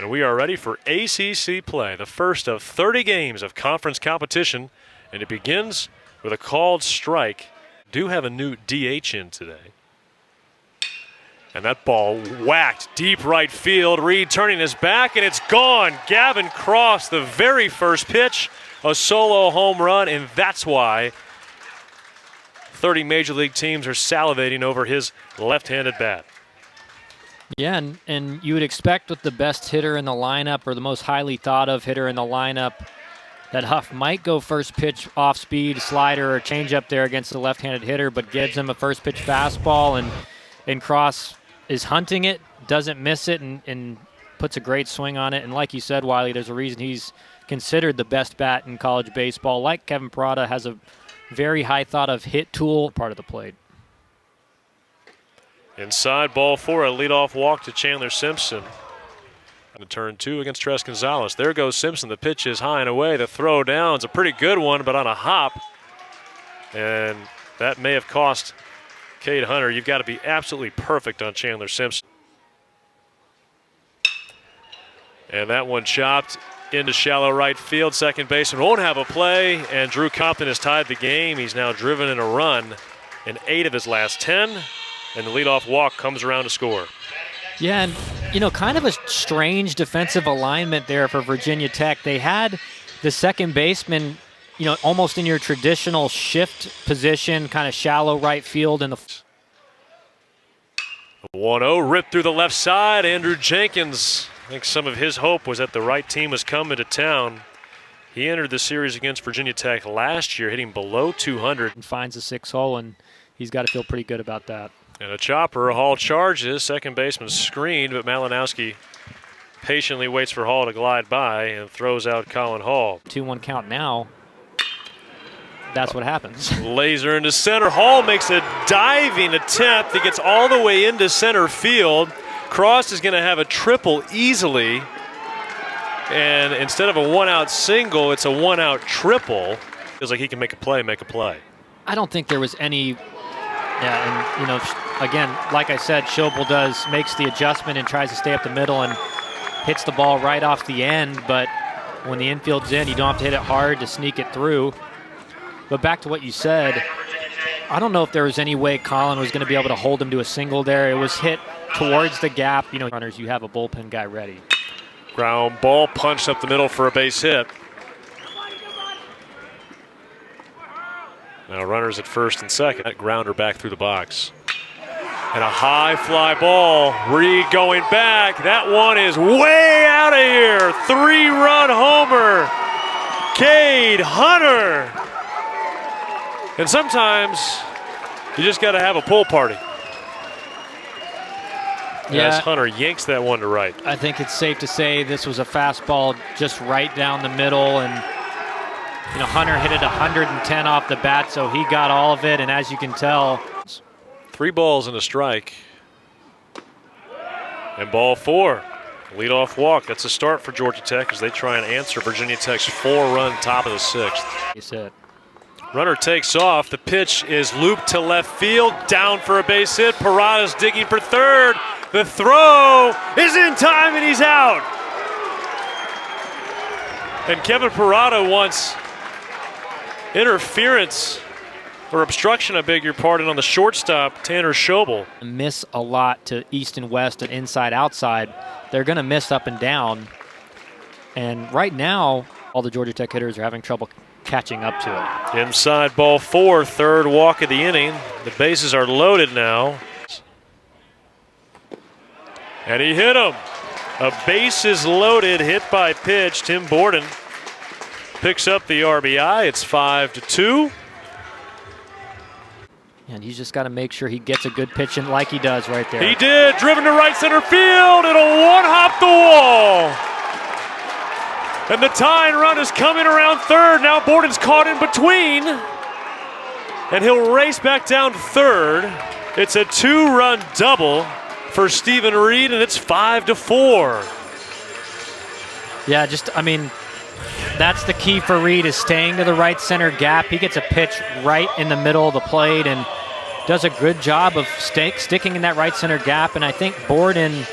And we are ready for ACC play, the first of 30 games of conference competition, and it begins with a called strike. Do have a new DH in today. And that ball whacked deep right field. Reed turning his back, and it's gone. Gavin Cross, the very first pitch, a solo home run, and that's why 30 Major League teams are salivating over his left-handed bat. Yeah, and you would expect with the best hitter in the lineup, or the most highly thought of hitter in the lineup, that Huff might go first pitch off speed, slider, or changeup there against the left-handed hitter, but gives him a first pitch fastball, and Cross is hunting it, doesn't miss it, and puts a great swing on it. And like you said, Wiley, there's a reason he's considered the best bat in college baseball. Like Kevin Parada, has a very high thought of hit tool part of the plate. Inside, ball 4, a leadoff walk to Chandler Simpson. On turn 2 against Tres Gonzalez. There goes Simpson. The pitch is high and away. The throw down is a pretty good one, but on a hop. And that may have cost Cade Hunter. You've got to be absolutely perfect on Chandler Simpson. And that one chopped into shallow right field. Second baseman won't have a play, and Drew Compton has tied the game. He's now driven in a run in 8 of his last 10. And the leadoff walk comes around to score. Yeah, and, kind of a strange defensive alignment there for Virginia Tech. They had the second baseman, almost in your traditional shift position, kind of shallow right field. And the 1-0 ripped through the left side. Andrew Jenkins, I think some of his hope was that the right team was coming to town. He entered the series against Virginia Tech last year, hitting below 200. And finds a 6-hole, and he's got to feel pretty good about that. And a chopper, Hall charges. Second baseman screened, but Malinowski patiently waits for Hall to glide by and throws out Colin Hall. 2-1 count now. That's what happens. Laser into center. Hall makes a diving attempt. He gets all the way into center field. Cross is going to have a triple easily. And instead of a one-out single, it's a one-out triple. Feels like he can make a play, I don't think there was any... Yeah, and, again, like I said, Schobel makes the adjustment and tries to stay up the middle and hits the ball right off the end. But when the infield's in, you don't have to hit it hard to sneak it through. But back to what you said, I don't know if there was any way Colin was going to be able to hold him to a single there. It was hit towards the gap. Runners, you have a bullpen guy ready. Ground ball punched up the middle for a base hit. Now runners at first and second. That grounder back through the box. And a high fly ball. Reed going back. That one is way out of here. 3-run homer. Cade Hunter. And sometimes you just got to have a pool party. Yeah. As Hunter yanks that one to right. I think it's safe to say this was a fastball just right down the middle, and Hunter hit it 110 off the bat, so he got all of it, and as you can tell. 3 balls and a strike. And ball 4. Leadoff walk. That's a start for Georgia Tech as they try and answer Virginia Tech's 4-run top of the 6th. You said. Runner takes off. The pitch is looped to left field. Down for a base hit. Parada's digging for third. The throw is in time, and he's out. And Kevin Parada wants interference or obstruction, I beg your pardon, on the shortstop, Tanner Schobel. Miss a lot to east and west and inside, outside. They're going to miss up and down. And right now, all the Georgia Tech hitters are having trouble catching up to it. Inside, ball 4, third walk of the inning. The bases are loaded now. And he hit him. A bases loaded hit by pitch. Tim Borden picks up the RBI. It's 5-2. And he's just got to make sure he gets a good pitch in like he does right there. He did. Driven to right center field. It'll one-hop the wall. And the tying run is coming around third. Now Borden's caught in between. And he'll race back down third. It's a 2-run double for Stephen Reed, and it's 5-4. Yeah, that's the key for Reed, is staying to the right center gap. He gets a pitch right in the middle of the plate and does a good job of sticking in that right center gap. And I think Borden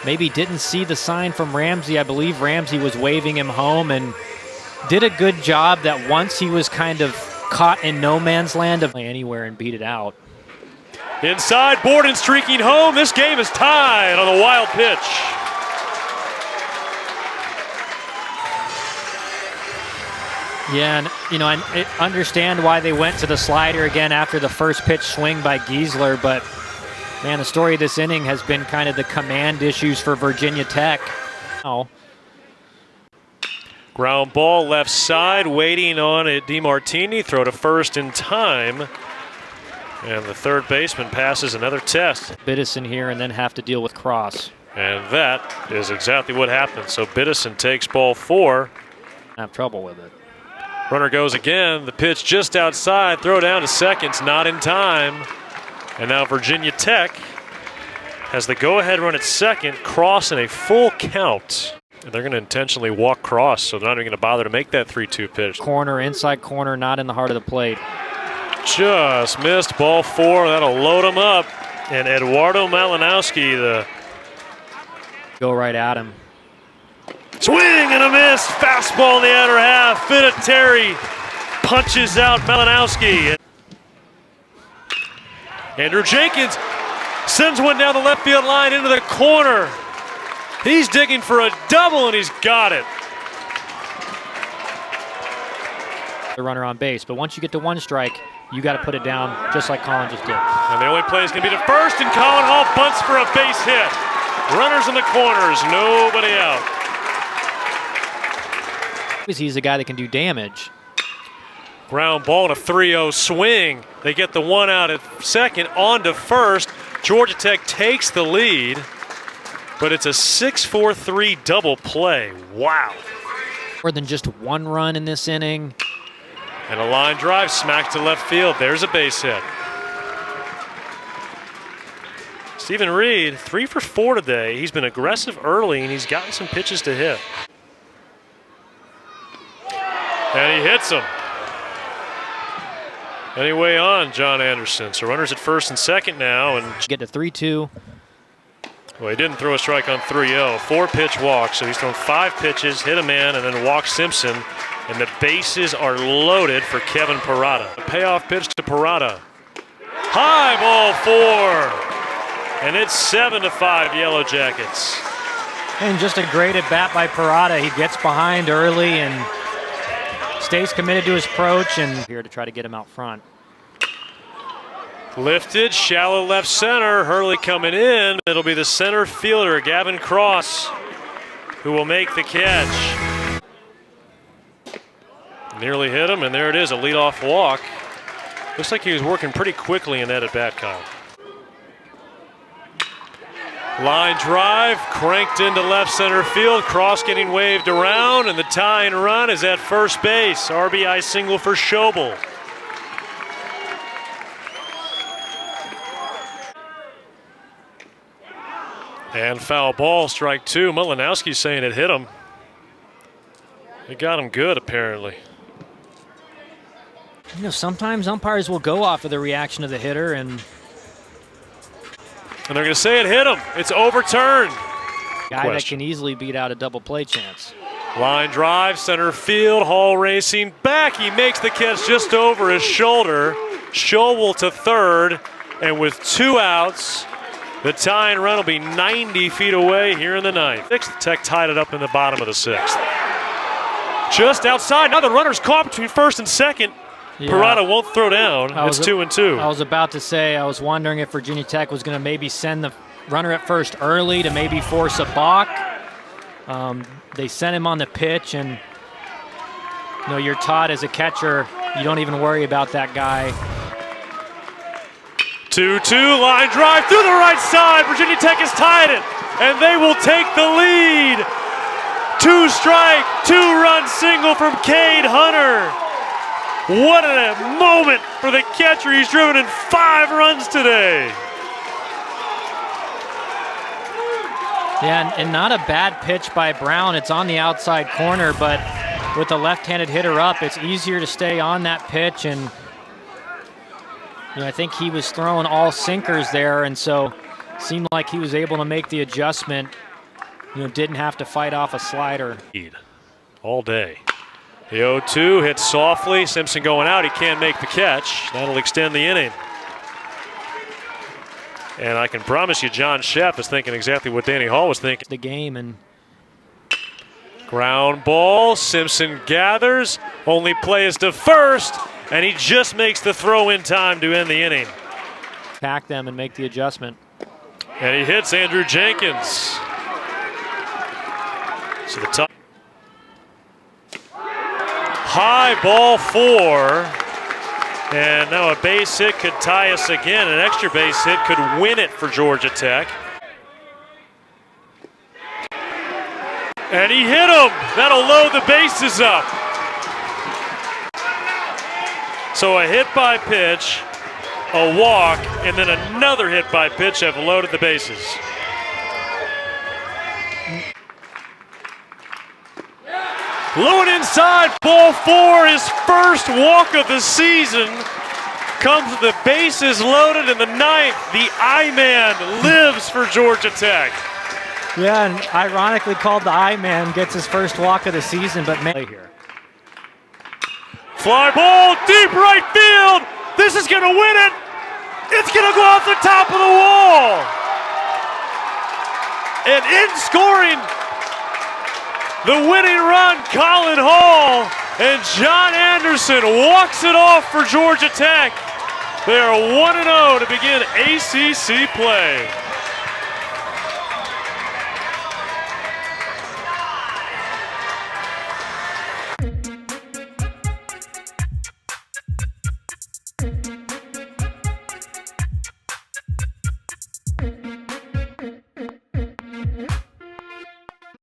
maybe didn't see the sign from Ramsey. I believe Ramsey was waving him home and did a good job that once he was kind of caught in no man's land of anywhere and beat it out. Inside, Borden streaking home. This game is tied on a wild pitch. Yeah, and I understand why they went to the slider again after the first pitch swing by Giesler, but man, the story of this inning has been kind of the command issues for Virginia Tech. Oh. Ground ball left side, waiting on it. DeMartini, throw to first in time. And the third baseman passes another test. Biddison here and then have to deal with Cross. And that is exactly what happened. So Biddison takes ball 4. Have trouble with it. Runner goes again. The pitch just outside. Throw down to seconds, not in time. And now Virginia Tech has the go-ahead run at second. Cross in a full count. And they're going to intentionally walk Cross, so they're not even going to bother to make that 3-2 pitch. Corner, inside corner, not in the heart of the plate. Just missed ball 4. That'll load him up. And Eduardo Malinowski, go right at him. Swing and a miss. Fastball in the outer half. Vinatieri punches out Malinowski. Andrew Jenkins sends one down the left field line into the corner. He's digging for a double, and he's got it. The runner on base, but once you get to 1 strike, you got to put it down just like Colin just did. And the only play is going to be to first, and Colin Hall bunts for a base hit. Runners in the corners, nobody out. He's a guy that can do damage. Ground ball and a 3-0 swing. They get the 1 out at second, on to first. Georgia Tech takes the lead, but it's a 6-4-3 double play. Wow. More than just 1 run in this inning. And a line drive smack to left field. There's a base hit. Stephen Reed, 3 for 4 today. He's been aggressive early, and he's gotten some pitches to hit. And he hits him. Anyway on John Anderson. So runners at first and second now. And get to 3-2. Well, he didn't throw a strike on 3-0. 4-pitch walk. So he's thrown 5 pitches, hit a man, and then walked Simpson. And the bases are loaded for Kevin Parada. A payoff pitch to Parada. High ball 4. And it's 7-5 Yellow Jackets. And just a great at bat by Parada. He gets behind early and stays committed to his approach, and here to try to get him out front. Lifted, shallow left center. Hurley coming in. It'll be the center fielder, Gavin Cross, who will make the catch. Nearly hit him, and there it is, a leadoff walk. Looks like he was working pretty quickly in that at bat, Kyle. Line drive, cranked into left center field. Cross getting waved around, and the tying run is at first base. RBI single for Schobel. And foul ball, strike 2. Malinowski saying it hit him. It got him good, apparently. Sometimes umpires will go off of the reaction of the hitter, and they're going to say it hit him. It's overturned. Guy that can easily beat out a double play chance. Line drive, center field, Hall racing back. He makes the catch just over his shoulder. Schobel to third, and with 2 outs, the tying run will be 90 feet away here in the 9th. Tech tied it up in the bottom of the 6th. Just outside. Now the runner's caught between first and second. Yeah. Parada won't throw down. It's 2-2. I was about to say, I was wondering if Virginia Tech was going to maybe send the runner at first early to maybe force a balk. They sent him on the pitch, and you're taught as a catcher, you don't even worry about that guy. 2-2, line drive through the right side. Virginia Tech has tied it, and they will take the lead. 2-strike, 2-run single from Cade Hunter. What a moment for the catcher. He's driven in 5 runs today. Yeah, and not a bad pitch by Brown. It's on the outside corner, but with the left-handed hitter up, it's easier to stay on that pitch. And I think he was throwing all sinkers there, and so seemed like he was able to make the adjustment didn't have to fight off a slider. All day. The 0-2 hits softly. Simpson going out. He can't make the catch. That'll extend the inning. And I can promise you John Sheff is thinking exactly what Danny Hall was thinking. The game and ground ball. Simpson gathers. Only play is to first. And he just makes the throw in time to end the inning. pack them and make the adjustment. And he hits Andrew Jenkins. So the top. High ball 4. And now a base hit could tie us again. An extra base hit could win it for Georgia Tech. And he hit him. That'll load the bases up. So a hit by pitch, a walk, and then another hit by pitch have loaded the bases. Low and inside, ball 4, his first walk of the season. Comes with the bases loaded in the 9th. The I-Man lives for Georgia Tech. Yeah, and ironically called the I-Man, gets his first walk of the season, but here. Fly ball, deep right field. This is going to win it. It's going to go off the top of the wall. And in scoring the winning run, Colin Hall, and John Anderson walks it off for Georgia Tech. They are 1-0 to begin ACC play.